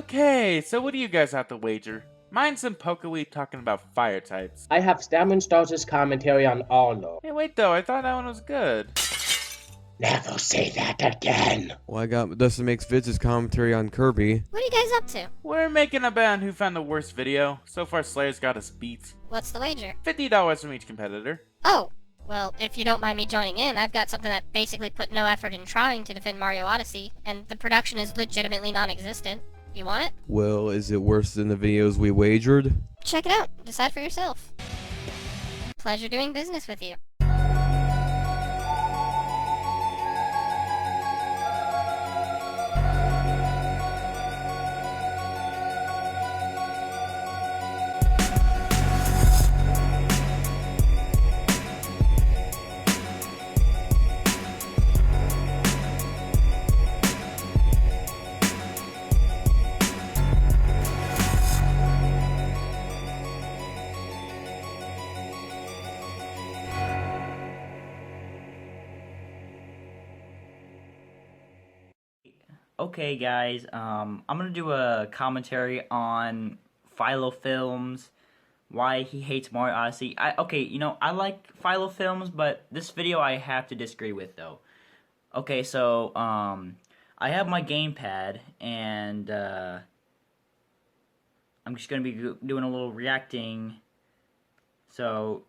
Okay, so what do you guys have to wager? Mine's some Pokeweed talking about fire types. I have Stammen Stars' commentary on Arlo. Hey, wait though, I thought that one was good. Never say that again. Well, I got Dustin Makes Vids' commentary on Kirby. What are you guys up to? We're making a bet on who found the worst video. So far, Slayer's got us beat. What's the wager? $50 from each competitor. Oh, well, if you don't mind me joining in, I've got something that basically put no effort in trying to defend Mario Odyssey, and the production is legitimately non-existent. You want it? Well, is it worse than the videos we wagered? Check it out. Decide for yourself. Pleasure doing business with you. Okay guys, I'm gonna do a commentary on FyroforVictory, why he hates Mario Odyssey. I like FyroforVictory, but this video I have to disagree with though. Okay, so, I have my gamepad, and, I'm just gonna be doing a little reacting, so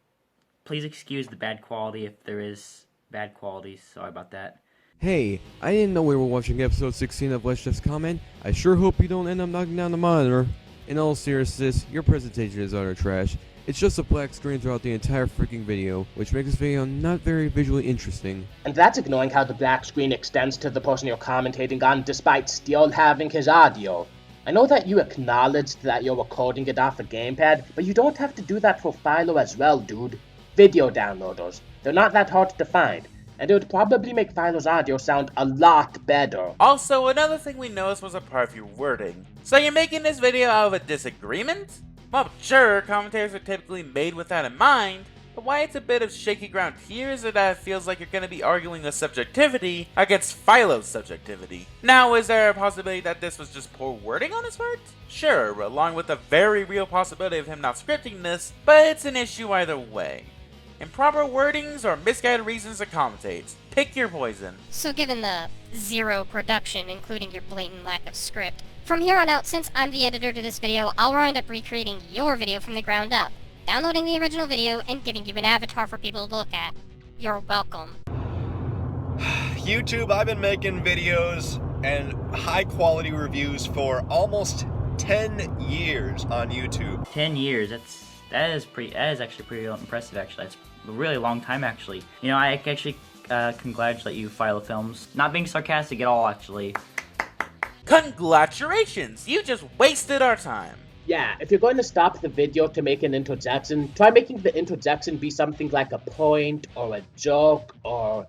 please excuse the bad quality if there is bad quality, sorry about that. Hey, I didn't know we were watching episode 16 of Let's Just Comment. I sure hope you don't end up knocking down the monitor. In all seriousness, your presentation is utter trash. It's just a black screen throughout the entire freaking video, which makes this video not very visually interesting. And that's ignoring how the black screen extends to the person you're commentating on despite still having his audio. I know that you acknowledged that you're recording it off a gamepad, but you don't have to do that for Philo as well, dude. Video downloaders. They're not that hard to find. And it would probably make Philo's audio sound a lot better. Also, another thing we noticed was a part of your wording. So you're making this video out of a disagreement? Well, sure, commentaries are typically made with that in mind, but why it's a bit of shaky ground here is that it feels like you're going to be arguing the subjectivity against Philo's subjectivity. Now, is there a possibility that this was just poor wording on his part? Sure, along with the very real possibility of him not scripting this, but it's an issue either way. Improper wordings or misguided reasons to commentate. Pick your poison. So given the zero production, including your blatant lack of script, from here on out, since I'm the editor to this video, I'll wind up recreating your video from the ground up, downloading the original video, and giving you an avatar for people to look at. You're welcome. YouTube, I've been making videos and high quality reviews for almost 10 years on YouTube. 10 years, that is actually pretty impressive actually. That's a really long time actually. You know, I actually congratulate you, FyroforVictory. Not being sarcastic at all actually. Congratulations! You just wasted our time. Yeah, if you're going to stop the video to make an interjection, try making the interjection be something like a point or a joke or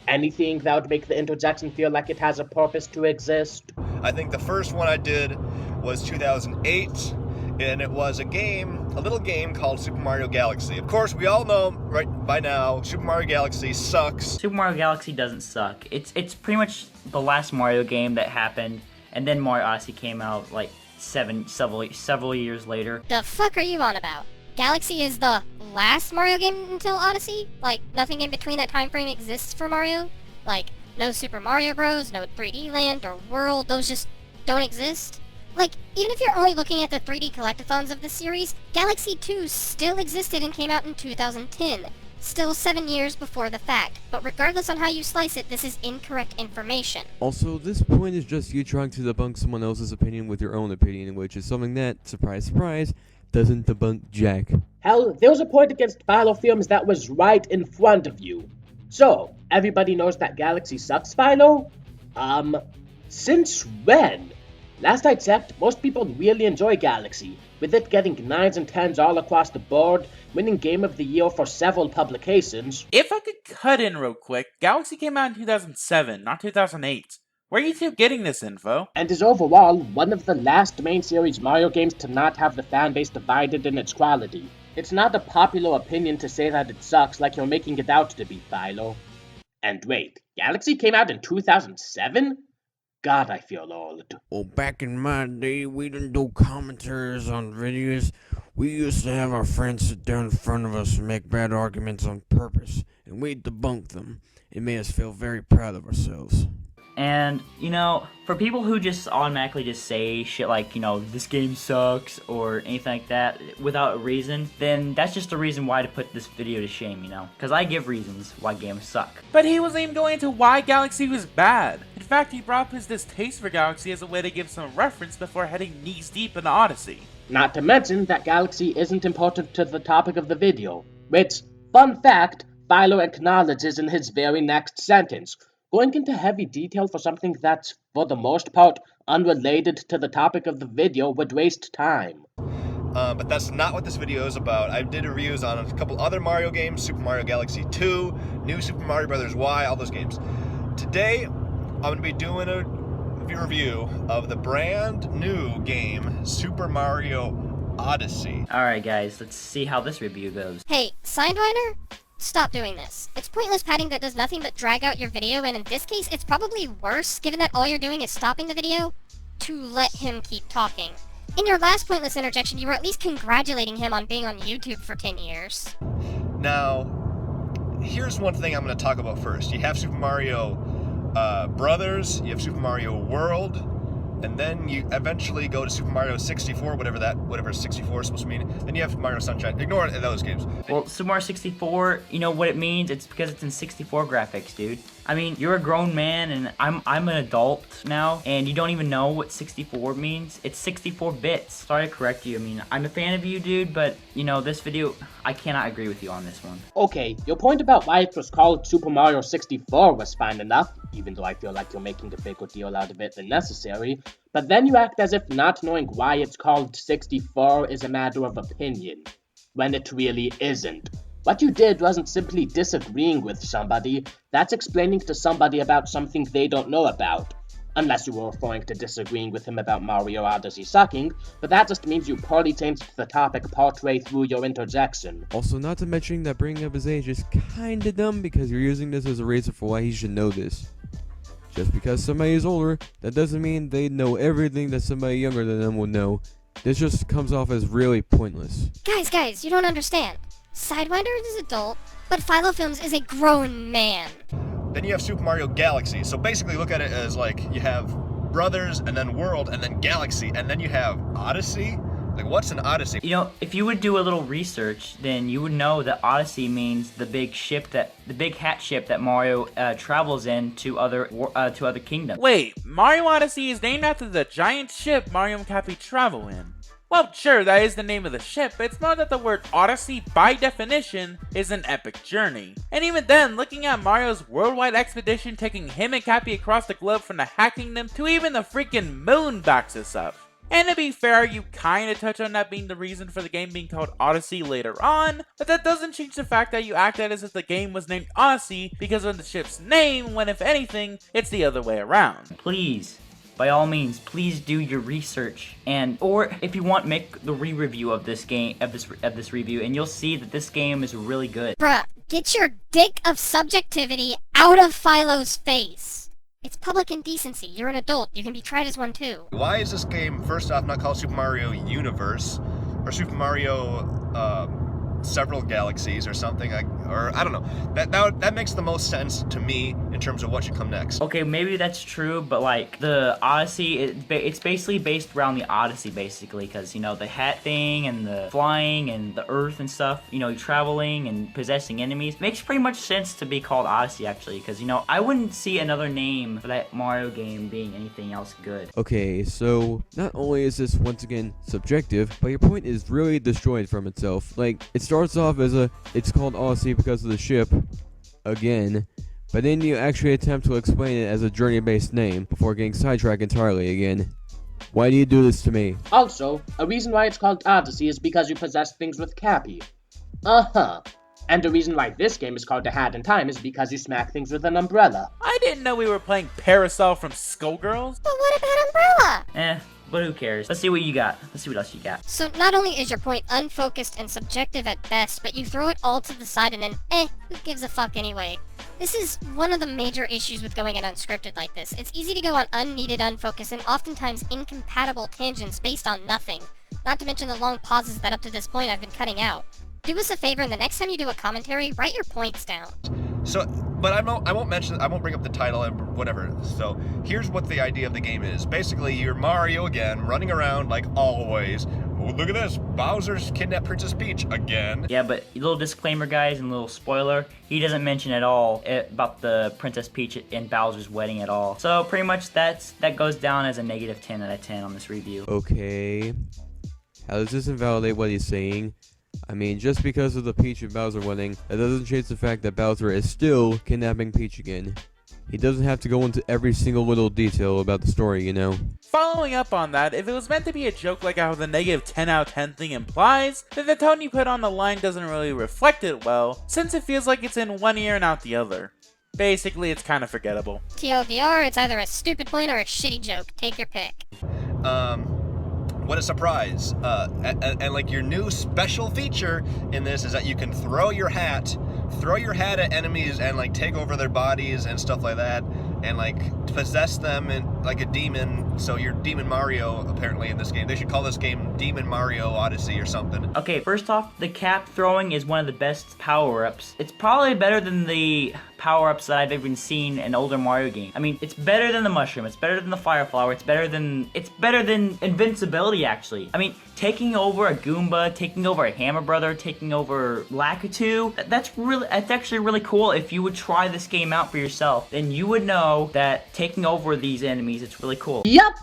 anything that would make the interjection feel like it has a purpose to exist. I think the first one I did was 2008. And it was a little game called Super Mario Galaxy. Of course, we all know right by now, Super Mario Galaxy sucks. Super Mario Galaxy doesn't suck. It's pretty much the last Mario game that happened, and then Mario Odyssey came out like several years later. The fuck are you on about? Galaxy is the last Mario game until Odyssey? Like, nothing in between that time frame exists for Mario? Like, no Super Mario Bros., no 3D Land or World, those just don't exist? Like, even if you're only looking at the 3D collectathons of the series, Galaxy 2 still existed and came out in 2010. Still 7 years before the fact. But regardless on how you slice it, this is incorrect information. Also, this point is just you trying to debunk someone else's opinion with your own opinion, which is something that, surprise surprise, doesn't debunk jack. Hell, there was a point against FyroforVictory that was right in front of you. So, everybody knows that Galaxy sucks, Philo? Since when? Last I checked, most people really enjoy Galaxy, with it getting 9s and 10s all across the board, winning Game of the Year for several publications. If I could cut in real quick, Galaxy came out in 2007, not 2008. Where are you two getting this info? And is overall one of the last main series Mario games to not have the fanbase divided in its quality. It's not a popular opinion to say that it sucks like you're making it out to be, Philo. And wait, Galaxy came out in 2007? God, I feel old. Well, back in my day, we didn't do commentaries on videos. We used to have our friends sit down in front of us and make bad arguments on purpose, and we'd debunk them. It made us feel very proud of ourselves. And, you know, for people who just automatically just say shit like, you know, this game sucks or anything like that without a reason, then that's just a reason why to put this video to shame, you know? Because I give reasons why games suck. But he wasn't even going into why Galaxy was bad. In fact, he brought up his distaste for Galaxy as a way to give some reference before heading knees deep into Odyssey. Not to mention that Galaxy isn't important to the topic of the video, which, fun fact, Philo acknowledges in his very next sentence. Going into heavy detail for something that's, for the most part, unrelated to the topic of the video would waste time. But that's not what this video is about. I did reviews on a couple other Mario games, Super Mario Galaxy 2, New Super Mario Bros. Y, all those games. Today, I'm going to be doing a review of the brand new game, Super Mario Odyssey. Alright guys, let's see how this review goes. Hey, Sidewinder? Stop doing this. It's pointless padding that does nothing but drag out your video, and in this case, it's probably worse, given that all you're doing is stopping the video to let him keep talking. In your last pointless interjection, you were at least congratulating him on being on YouTube for 10 years. Now, here's one thing I'm going to talk about first. You have Super Mario Brothers, you have Super Mario World, and then you eventually go to Super Mario 64, whatever 64 is supposed to mean. Then you have Mario Sunshine. Ignore those games. Well, Super Mario 64, you know what it means? It's because it's in 64 graphics, dude. I mean, you're a grown man, and I'm an adult now, and you don't even know what 64 means. It's 64 bits. Sorry to correct you. I mean, I'm a fan of you, dude, but, you know, this video, I cannot agree with you on this one. Okay, your point about why it was called Super Mario 64 was fine enough, even though I feel like you're making a bigger deal out of it than necessary, but then you act as if not knowing why it's called 64 is a matter of opinion, when it really isn't. What you did wasn't simply disagreeing with somebody, that's explaining to somebody about something they don't know about. Unless you were referring to disagreeing with him about Mario Odyssey sucking, but that just means you poorly changed the topic partway through your interjection. Also, not to mention that bringing up his age is kinda dumb because you're using this as a reason for why he should know this. Just because somebody is older, that doesn't mean they know everything that somebody younger than them would know. This just comes off as really pointless. Guys, you don't understand. Sidewinder is an adult, but Philo Films is a grown man. Then you have Super Mario Galaxy. So basically look at it as like you have Brothers and then World and then Galaxy and then you have Odyssey. Like, what's an Odyssey? You know, if you would do a little research, then you would know that Odyssey means the big hat ship that Mario travels in to other kingdoms. Wait, Mario Odyssey is named after the giant ship Mario and Cappy travel in. Well, sure, that is the name of the ship, but it's more that the word Odyssey, by definition, is an epic journey. And even then, looking at Mario's worldwide expedition taking him and Cappy across the globe from the Hat Kingdom to even the freaking moon backs us up. And to be fair, you kinda touch on that being the reason for the game being called Odyssey later on, but that doesn't change the fact that you acted as if the game was named Odyssey because of the ship's name, when if anything, it's the other way around. Please, by all means, please do your research, or if you want, make the re-review of this game, of this review, and you'll see that this game is really good. Bruh, get your dick of subjectivity out of Philo's face. It's public indecency. You're an adult. You can be tried as one too. Why is this game, first off, not called Super Mario Universe or Super Mario Several Galaxies or something? Or I don't know. That makes the most sense to me in terms of what should come next. Okay, maybe that's true, but like the Odyssey, it's basically based around the Odyssey, basically, because you know the hat thing and the flying and the earth and stuff. You know, traveling and possessing enemies makes pretty much sense to be called Odyssey, actually, because you know I wouldn't see another name for that Mario game being anything else good. Okay, so not only is this once again subjective, but your point is really destroyed from itself. Like, it starts off as it's called Odyssey because of the ship, again, but then you actually attempt to explain it as a journey-based name before getting sidetracked entirely again. Why do you do this to me? Also, a reason why it's called Odyssey is because you possess things with Cappy. And the reason why this game is called A Hat in Time is because you smack things with an umbrella. I didn't know we were playing Parasol from Skullgirls. But what about Umbrella? But who cares? Let's see what you got. Let's see what else you got. So not only is your point unfocused and subjective at best, but you throw it all to the side and then, who gives a fuck anyway? This is one of the major issues with going in unscripted like this. It's easy to go on unneeded, unfocused, and oftentimes incompatible tangents based on nothing. Not to mention the long pauses that up to this point I've been cutting out. Do us a favor, and the next time you do a commentary, write your points down. So, but I won't bring up the title and whatever. So here's what the idea of the game is. Basically, you're Mario again, running around like always. Oh, look at this, Bowser's kidnapped Princess Peach again. Yeah, but a little disclaimer, guys, and a little spoiler, he doesn't mention at all about the Princess Peach and Bowser's wedding at all. So pretty much that goes down as a negative 10 out of 10 on this review. Okay. How does this invalidate what he's saying? I mean, just because of the Peach and Bowser wedding, that doesn't change the fact that Bowser is still kidnapping Peach again. He doesn't have to go into every single little detail about the story, you know? Following up on that, if it was meant to be a joke like how the negative 10 out of 10 thing implies, then the tone you put on the line doesn't really reflect it well, since it feels like it's in one ear and out the other. Basically, it's kind of forgettable. TLDR, it's either a stupid point or a shitty joke. Take your pick. What a surprise. And like your new special feature in this is that you can throw your hat at enemies and like take over their bodies and stuff like that, and like possess them and like a demon. So you're Demon Mario apparently in this game. They should call this game Demon Mario Odyssey or something. Okay, first off, the cap throwing is one of the best power-ups. It's probably better than the power-ups that I've even seen in older Mario games. I mean, it's better than the mushroom, it's better than the fire flower, it's better than invincibility, actually. I mean, taking over a Goomba, taking over a Hammer Brother, taking over Lakitu, that's actually really cool. If you would try this game out for yourself, then you would know that taking over these enemies, it's really cool. Yup!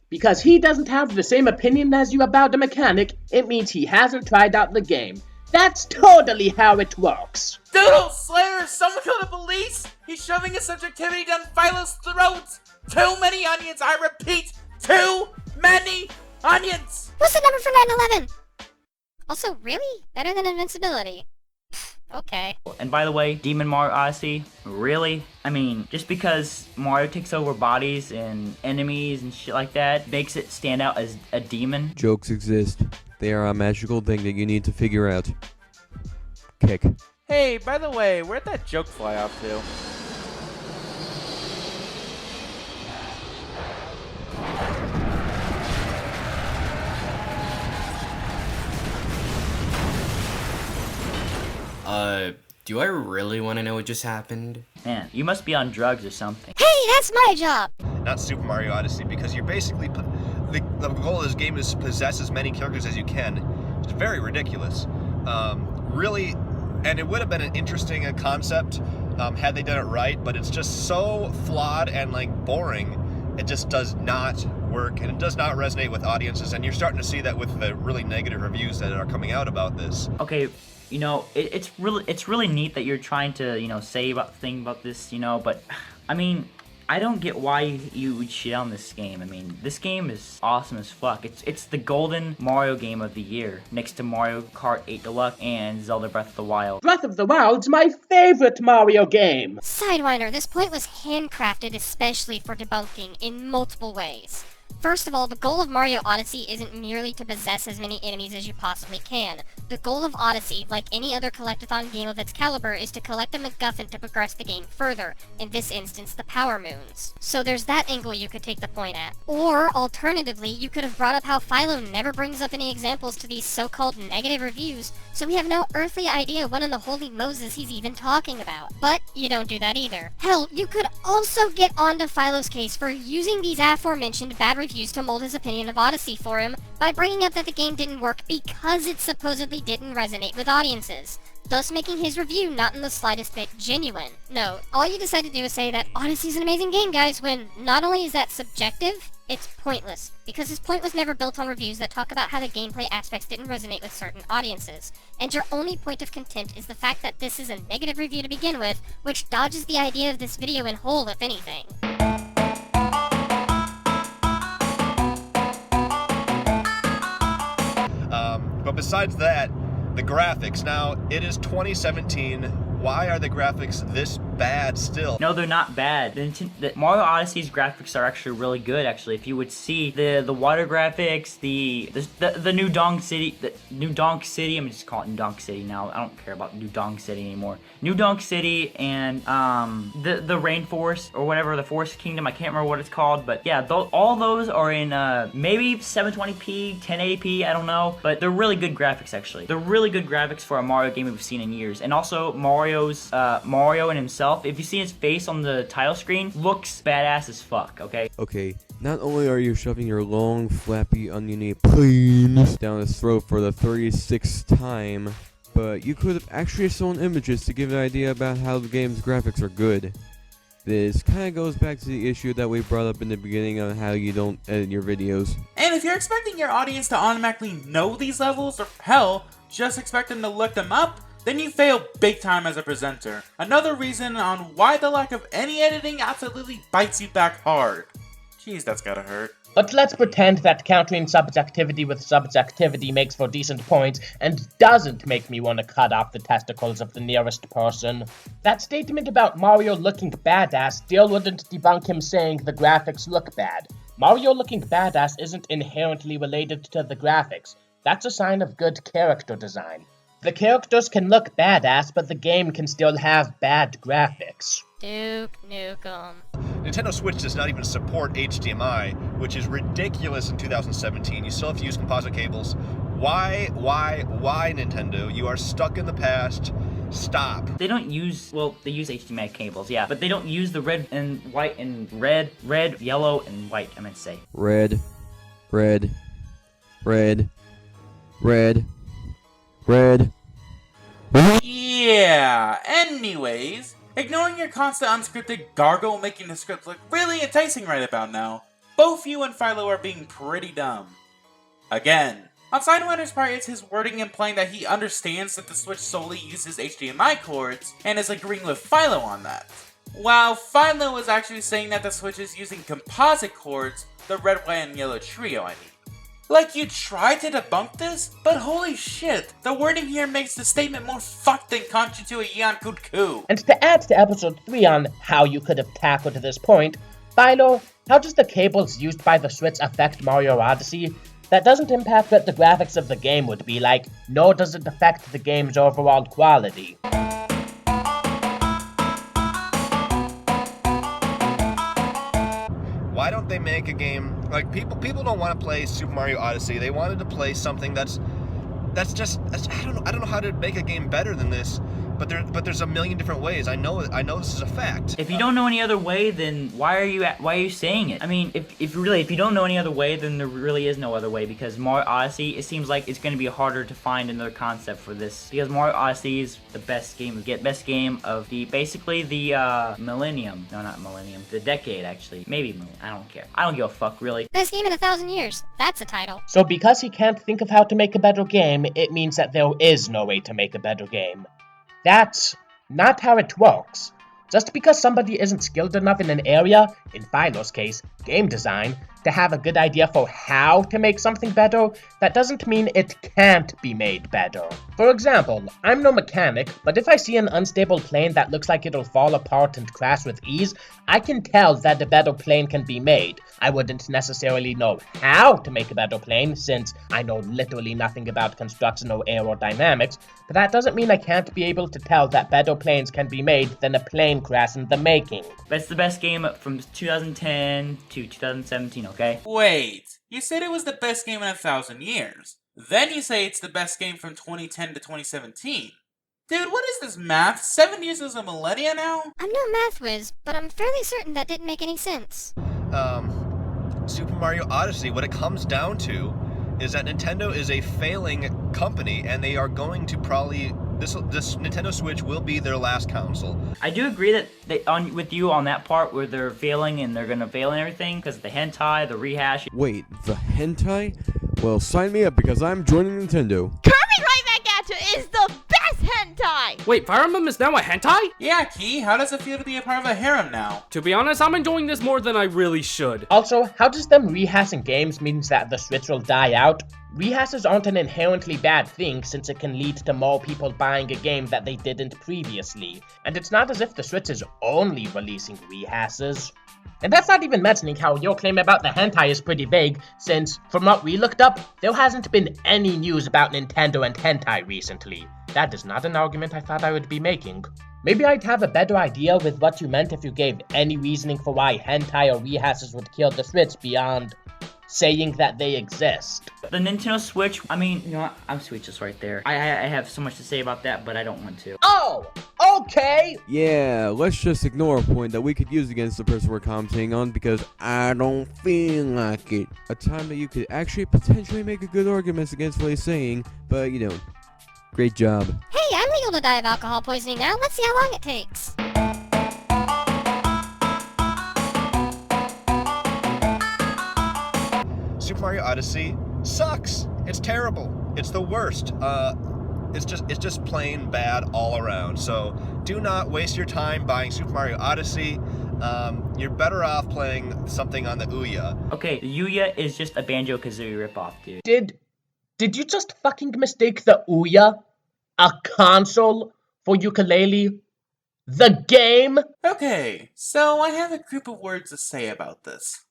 Because he doesn't have the same opinion as you about the mechanic, it means he hasn't tried out the game. That's totally how it works. Doodle, Slayer, someone call the police! He's shoving his subjectivity down Philo's throat! Too many onions, I repeat! Too many onions! What's the number for 9/11? Also, really? Better than invincibility. Okay. And by the way, Demon Mario Odyssey, really? I mean, just because Mario takes over bodies and enemies and shit like that makes it stand out as a demon? Jokes exist. They are a magical thing that you need to figure out. Kick. Hey, by the way, where'd that joke fly off to? Do I really want to know what just happened? Man, you must be on drugs or something. Hey, that's my job! Not Super Mario Odyssey, because you're basically the goal of this game is to possess as many characters as you can. It's very ridiculous. Really, and it would have been an interesting concept had they done it right, but it's just so flawed and like boring. It just does not work, and it does not resonate with audiences, and you're starting to see that with the really negative reviews that are coming out about this. Okay, you know, it's really neat that you're trying to, you know, say about this, you know, but I mean, I don't get why you would shit on this game. I mean, this game is awesome as fuck. It's the golden Mario game of the year, next to Mario Kart 8 Deluxe and Zelda Breath of the Wild. Breath of the Wild's my favorite Mario game! Sidewinder, this point was handcrafted especially for debunking in multiple ways. First of all, the goal of Mario Odyssey isn't merely to possess as many enemies as you possibly can. The goal of Odyssey, like any other collectathon game of its caliber, is to collect a MacGuffin to progress the game further, in this instance the Power Moons. So there's that angle you could take the point at. Or, alternatively, you could have brought up how Philo never brings up any examples to these so-called negative reviews, so we have no earthly idea what in the holy Moses he's even talking about. But you don't do that either. Hell, you could also get onto Philo's case for using these aforementioned bad reviews to mold his opinion of Odyssey for him by bringing up that the game didn't work because it supposedly didn't resonate with audiences, thus making his review not in the slightest bit genuine. No, all you decide to do is say that Odyssey's an amazing game, guys, when not only is that subjective, it's pointless, because his point was never built on reviews that talk about how the gameplay aspects didn't resonate with certain audiences, and your only point of contempt is the fact that this is a negative review to begin with, which dodges the idea of this video in whole, if anything. But besides that, the graphics. Now, it is 2017. Why are the graphics this bad still. No, they're not bad. The Mario Odyssey's graphics are actually really good. Actually, if you would see the water graphics, the New Donk City, I'm just calling it New Donk City now. I don't care about New Donk City anymore. New Donk City and the Rainforest or whatever, the Forest Kingdom. I can't remember what it's called, but yeah, all those are in maybe 720p, 1080p. I don't know, but they're really good graphics. Actually, they're really good graphics for a Mario game we've seen in years. And also Mario and himself, if you see his face on the title screen, looks badass as fuck. Okay, not only are you shoving your long, flappy, oniony penis down his throat for the 36th time, but you could have actually shown images to give an idea about how the game's graphics are good. This kind of goes back to the issue that we brought up in the beginning on how you don't edit your videos. And if you're expecting your audience to automatically know these levels, or hell, just expect them to look them up, then you fail big time as a presenter. Another reason on why the lack of any editing absolutely bites you back hard. Jeez, that's gotta hurt. But let's pretend that countering subjectivity with subjectivity makes for decent points and doesn't make me want to cut off the testicles of the nearest person. That statement about Mario looking badass still wouldn't debunk him saying the graphics look bad. Mario looking badass isn't inherently related to the graphics. That's a sign of good character design. The characters can look badass, but the game can still have bad graphics. Duke Nukem. Nintendo Switch does not even support HDMI, which is ridiculous in 2017. You still have to use composite cables. Why, Nintendo? You are stuck in the past. Stop. They don't use, well, they use HDMI cables, yeah, but they don't use the red and white and red, yellow, and white, I meant to say. Red. Yeah, anyways, ignoring your constant unscripted gargle making the script look really enticing right about now, both you and Philo are being pretty dumb. Again, on Sidewinder's part, it's his wording implying that he understands that the Switch solely uses HDMI cords, and is agreeing with Philo on that. While Philo was actually saying that the Switch is using composite cords, the red, white, and yellow trio, I mean. Like, you tried to debunk this? But holy shit, the wording here makes the statement more fucked than Concha to a Yan Kutku. And to add to episode 3 on how you could have tackled this point, Philo, how does the cables used by the Switch affect Mario Odyssey? That doesn't impact what the graphics of the game would be like, nor does it affect the game's overall quality. Why don't they make a game like people don't want to play Super Mario Odyssey. They wanted to play something that's just I don't know how to make a game better than this. But there's a million different ways. I know this is a fact. If you don't know any other way, then why are you saying it? I mean, if you don't know any other way, then there really is no other way, because Mario Odyssey, it seems like it's going to be harder to find another concept for this, because Mario Odyssey is the best game of basically the millennium. No, not millennium. The decade, actually. Maybe millennium. I don't care. I don't give a fuck, really. Best game in 1,000 years. That's a title. So because he can't think of how to make a better game, it means that there is no way to make a better game. That's not how it works. Just because somebody isn't skilled enough in an area, in Philo's case, game design, to have a good idea for how to make something better, that doesn't mean it can't be made better. For example, I'm no mechanic, but if I see an unstable plane that looks like it'll fall apart and crash with ease, I can tell that a better plane can be made. I wouldn't necessarily know how to make a better plane, since I know literally nothing about construction or aerodynamics, but that doesn't mean I can't be able to tell that better planes can be made than a plane crash in the making. That's the best game from 2010 to 2017, okay? Wait, you said it was the best game in 1,000 years. Then you say it's the best game from 2010 to 2017. Dude, what is this math? 7 years is a millennia now? I'm no math whiz, but I'm fairly certain that didn't make any sense. Super Mario Odyssey, what it comes down to is that Nintendo is a failing company, and they are going to probably this Nintendo Switch will be their last console. I do agree that with you on that part where they're failing and they're gonna fail and everything because of the hentai, the rehash. Wait, the hentai? Well, sign me up because I'm joining Nintendo. Kirby Right Back At You is the best hentai! Wait, Fire Emblem is now a hentai? Yeah, Key, how does it feel to be a part of a harem now? To be honest, I'm enjoying this more than I really should. Also, how does them rehashing games means that the Switch will die out? Rehashes aren't an inherently bad thing since it can lead to more people buying a game that they didn't previously. And it's not as if the Switch is only releasing rehashes. And that's not even mentioning how your claim about the hentai is pretty vague, since, from what we looked up, there hasn't been any news about Nintendo and hentai recently. That is not an argument I thought I would be making. Maybe I'd have a better idea with what you meant if you gave any reasoning for why hentai or rehashes would kill the Switch beyond saying that they exist. The Nintendo Switch, I mean, you know what? I'm speechless right there. I have so much to say about that, but I don't want to. Oh, okay! Yeah, let's just ignore a point that we could use against the person we're commenting on because I don't feel like it. A time that you could actually potentially make a good argument against what he's saying, but you don't. Great job. Hey, I'm legal to die of alcohol poisoning now. Let's see how long it takes. Super Mario Odyssey sucks. It's terrible. It's the worst. It's just plain bad all around. So do not waste your time buying Super Mario Odyssey. You're better off playing something on the Ouya. Okay, the Ouya is just a Banjo-Kazooie ripoff, dude. Did you just fucking mistake the Ouya, a console, for ukulele? The game? Okay, so I have a group of words to say about this.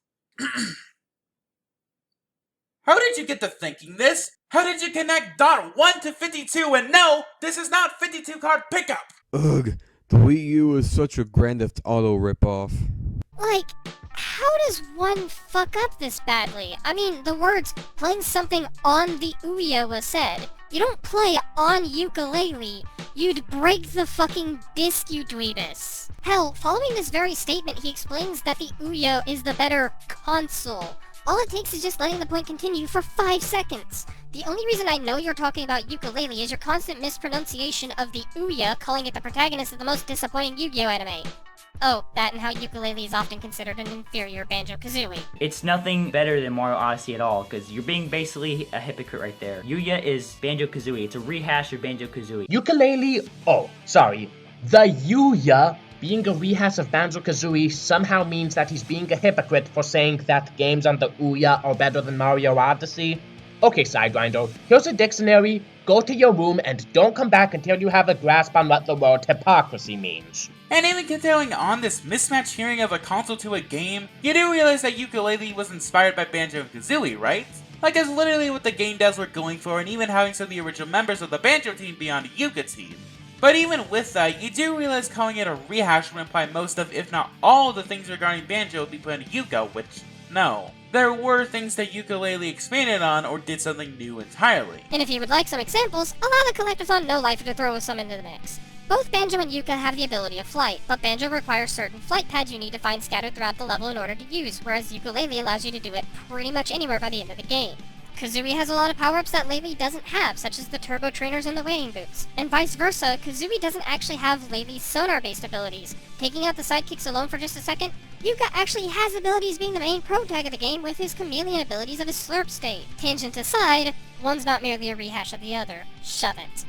How did you get to thinking this? How did you connect dot 1 to 52 and no, this is not 52 card pickup? Ugh, the Wii U is such a Grand Theft Auto ripoff. Like, how does one fuck up this badly? I mean, the words playing something on the Ouya was said. You don't play on ukulele. You'd break the fucking disc, you dweebus. Hell, following this very statement, he explains that the Ouya is the better console. All it takes is just letting the point continue for 5 seconds. The only reason I know you're talking about ukulele is your constant mispronunciation of the Ouya, calling it the protagonist of the most disappointing Yu-Gi-Oh anime. Oh, that and how ukulele is often considered an inferior Banjo-Kazooie. It's nothing better than Mario Odyssey at all, because you're being basically a hypocrite right there. Ouya is Banjo-Kazooie. It's a rehash of Banjo-Kazooie. Ukulele, oh, sorry. The Ouya being a rehash of Banjo-Kazooie somehow means that he's being a hypocrite for saying that games on the Ouya are better than Mario Odyssey. Okay, Sidewinder, here's a dictionary. Go to your room and don't come back until you have a grasp on what the word hypocrisy means. And even continuing on this mismatched hearing of a console to a game, you do realize that ukulele was inspired by Banjo-Kazooie, right? Like that's literally what the game devs were going for, and even having some of the original members of the Banjo team be on the Yuka team. But even with that, you do realize calling it a rehash would imply most of, if not all, of the things regarding Banjo would be put into Yuka, which, no. There were things that ukulele expanded on or did something new entirely. And if you would like some examples, allow the Collectathon No Lifer to throw some into the mix. Both Banjo and Yuka have the ability of flight, but Banjo requires certain flight pads you need to find scattered throughout the level in order to use, whereas ukulele allows you to do it pretty much anywhere by the end of the game. Kazooie has a lot of power-ups that Laylee doesn't have, such as the turbo trainers and the wading boots. And vice versa, Kazooie doesn't actually have Laylee's sonar-based abilities. Taking out the sidekicks alone for just a second, Yuka actually has abilities being the main pro-tag of the game with his chameleon abilities of his slurp state. Tangent aside, one's not merely a rehash of the other. Shove it.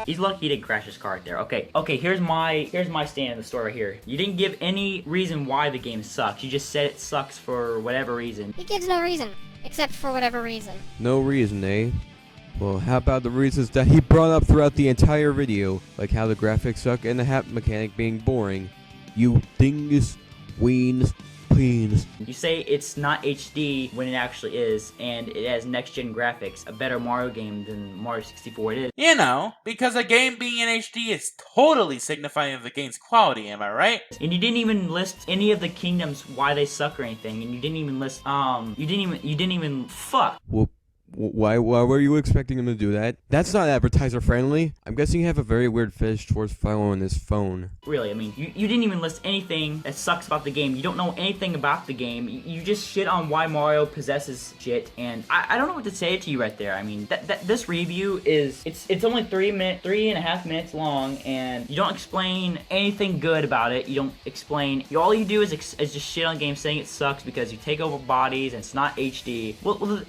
He's lucky he didn't crash his car right there. Okay, here's my stand in the story right here. You didn't give any reason why the game sucks. You just said it sucks for whatever reason. He gives no reason, except for whatever reason. No reason, eh? Well, how about the reasons that he brought up throughout the entire video, like how the graphics suck and the hat mechanic being boring? You dingus, weens, peens. You say it's not HD when it actually is, and it has next-gen graphics, a better Mario game than Mario 64 it is. You know, because a game being in HD is totally signifying of the game's quality, am I right? And you didn't even list any of the kingdoms why they suck or anything, and you didn't even list, you didn't even fuck. Well, why were you expecting him to do that? That's not advertiser friendly. I'm guessing you have a very weird fetish towards following his phone. Really, I mean, you didn't even list anything that sucks about the game. You don't know anything about the game. You just shit on why Mario possesses shit, and I don't know what to say to you right there. I mean, this review is, it's only 3.5 minutes long, and you don't explain anything good about it. You don't explain, all you do is just shit on the game saying it sucks because you take over bodies and it's not HD.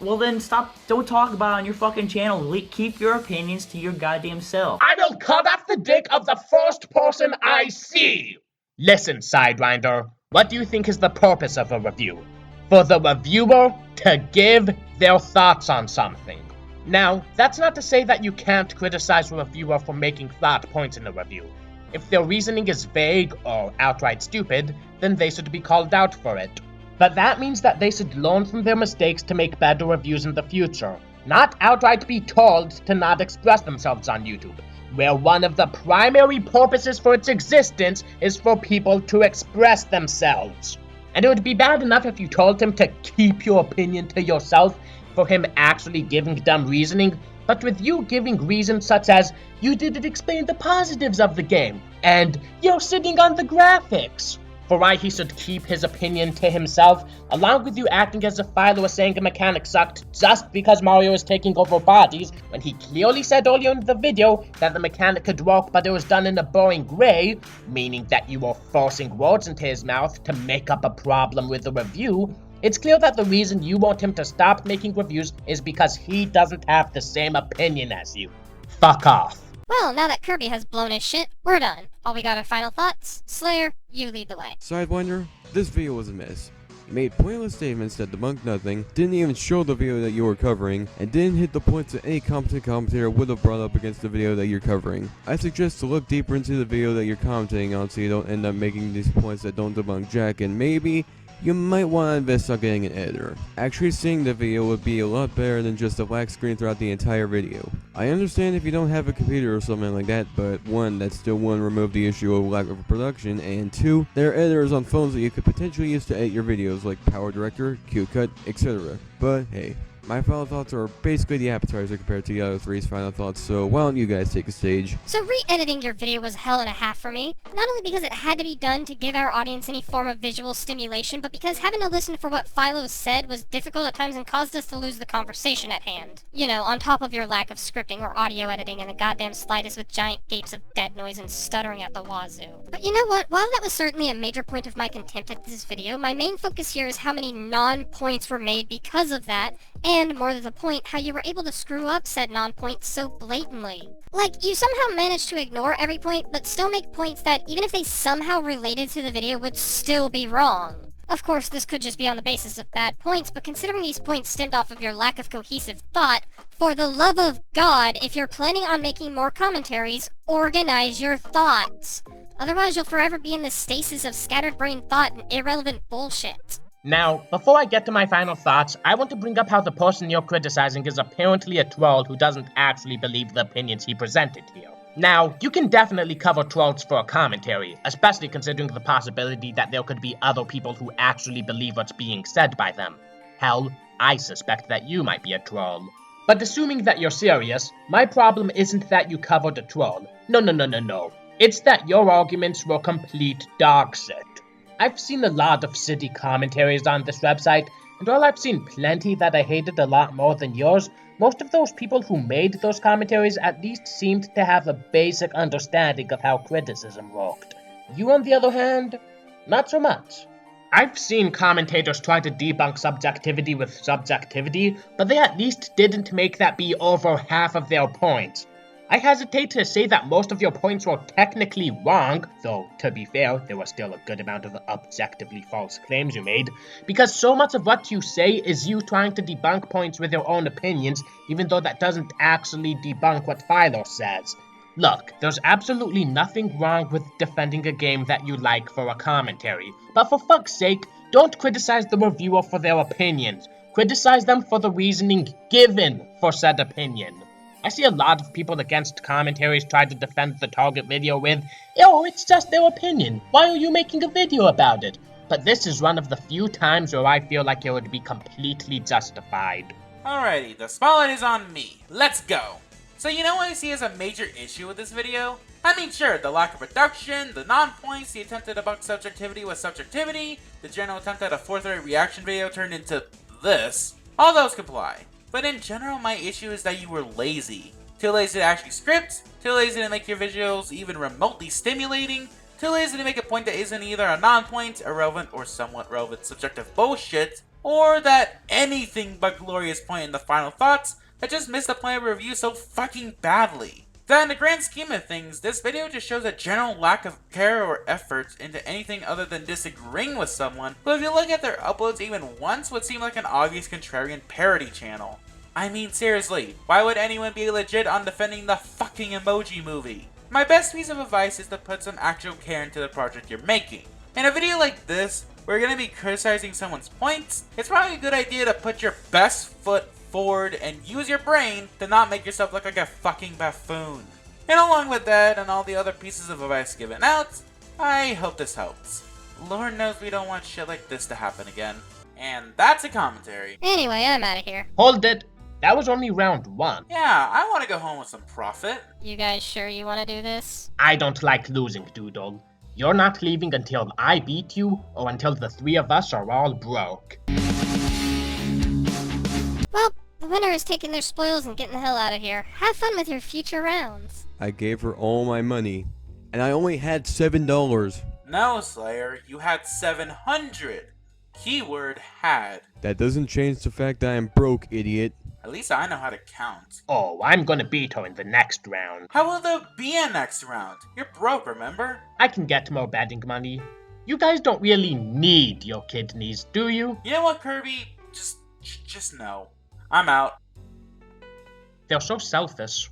Well then stop Don't talk about it on your fucking channel. Keep your opinions to your goddamn self. I will cut off the dick of the first person I see! Listen, Sidewinder, what do you think is the purpose of a review? For the reviewer to give their thoughts on something. Now, that's not to say that you can't criticize a reviewer for making thought points in a review. If their reasoning is vague or outright stupid, then they should be called out for it. But that means that they should learn from their mistakes to make better reviews in the future, not outright be told to not express themselves on YouTube, where one of the primary purposes for its existence is for people to express themselves. And it would be bad enough if you told him to keep your opinion to yourself for him actually giving dumb reasoning, but with you giving reasons such as, you didn't explain the positives of the game, and you're sitting on the graphics, for why he should keep his opinion to himself, along with you acting as if Philo was saying a mechanic sucked just because Mario is taking over bodies, when he clearly said earlier in the video that the mechanic could work but it was done in a boring way, meaning that you were forcing words into his mouth to make up a problem with the review. It's clear that the reason you want him to stop making reviews is because he doesn't have the same opinion as you. Fuck off. Well, now that Kirby has blown his shit, we're done. All we got are final thoughts. Slayer, you lead the way. Sidewinder, this video was a mess. You made pointless statements that debunked nothing, didn't even show the video that you were covering, and didn't hit the points that any competent commentator would have brought up against the video that you're covering. I suggest to look deeper into the video that you're commentating on so you don't end up making these points that don't debunk jack, and maybe you might want to invest on getting an editor. Actually seeing the video would be a lot better than just a black screen throughout the entire video. I understand if you don't have a computer or something like that, but one, that still wouldn't remove the issue of lack of production, and two, there are editors on phones that you could potentially use to edit your videos like Power Director, QCut, etc. But hey, my final thoughts are basically the appetizer compared to the other three's final thoughts, so why don't you guys take a stage? So re-editing your video was hell and a half for me, not only because it had to be done to give our audience any form of visual stimulation, but because having to listen for what Philo said was difficult at times and caused us to lose the conversation at hand. You know, on top of your lack of scripting or audio editing and the goddamn sliders with giant gapes of dead noise and stuttering at the wazoo. But you know what, while that was certainly a major point of my contempt at this video, my main focus here is how many non-points were made because of that, and more to the point, how you were able to screw up said non-points so blatantly. Like, you somehow managed to ignore every point, but still make points that, even if they somehow related to the video, would still be wrong. Of course, this could just be on the basis of bad points, but considering these points stemmed off of your lack of cohesive thought, for the love of God, if you're planning on making more commentaries, organize your thoughts. Otherwise, you'll forever be in the stasis of scattered brain thought and irrelevant bullshit. Now, before I get to my final thoughts, I want to bring up how the person you're criticizing is apparently a troll who doesn't actually believe the opinions he presented here. Now, you can definitely cover trolls for a commentary, especially considering the possibility that there could be other people who actually believe what's being said by them. Hell, I suspect that you might be a troll. But assuming that you're serious, my problem isn't that you covered a troll. No. It's that your arguments were complete dog shit. I've seen a lot of shitty commentaries on this website, and while I've seen plenty that I hated a lot more than yours, most of those people who made those commentaries at least seemed to have a basic understanding of how criticism worked. You, on the other hand, not so much. I've seen commentators try to debunk subjectivity with subjectivity, but they at least didn't make that be over half of their points. I hesitate to say that most of your points were technically wrong, though, to be fair, there was still a good amount of objectively false claims you made, because so much of what you say is you trying to debunk points with your own opinions, even though that doesn't actually debunk what Philo says. Look, there's absolutely nothing wrong with defending a game that you like for a commentary, but for fuck's sake, don't criticize the reviewer for their opinions. Criticize them for the reasoning given for said opinion. I see a lot of people against commentaries try to defend the target video with, "Oh, it's just their opinion. Why are you making a video about it?" But this is one of the few times where I feel like it would be completely justified. Alrighty, the spotlight is on me. Let's go! So you know what I see as a major issue with this video? I mean, sure, the lack of production, the non-points, the attempt to debunk subjectivity with subjectivity, the general attempt at a forthright reaction video turned into this. All those comply. But in general, my issue is that you were lazy. Too lazy to actually script, too lazy to make your visuals even remotely stimulating, too lazy to make a point that isn't either a non-point, irrelevant, or somewhat relevant subjective bullshit, or that anything but glorious point in the final thoughts that just missed the point of review so fucking badly. That in the grand scheme of things, this video just shows a general lack of care or effort into anything other than disagreeing with someone who, if you look at their uploads even once, would seem like an obvious contrarian parody channel. I mean, seriously, why would anyone be legit on defending the fucking Emoji Movie? My best piece of advice is to put some actual care into the project you're making. In a video like this, where you're going to be criticizing someone's points, it's probably a good idea to put your best foot forward and use your brain to not make yourself look like a fucking buffoon. And along with that and all the other pieces of advice given out, I hope this helps. Lord knows we don't want shit like this to happen again. And that's a commentary. Anyway, I'm out of here. Hold it. That was only round 1. Yeah, I want to go home with some profit. You guys sure you want to do this? I don't like losing, Doodle. You're not leaving until I beat you, or until the 3 of us are all broke. Well, the winner is taking their spoils and getting the hell out of here. Have fun with your future rounds. I gave her all my money, and I only had $7. No, Slayer, you had 700. Keyword had. That doesn't change the fact that I'm broke, idiot. At least I know how to count. Oh, I'm gonna beat her in the next round. How will there be a next round? You're broke, remember? I can get more betting money. You guys don't really need your kidneys, do you? You know what, Kirby? Just no. I'm out. They're so selfish.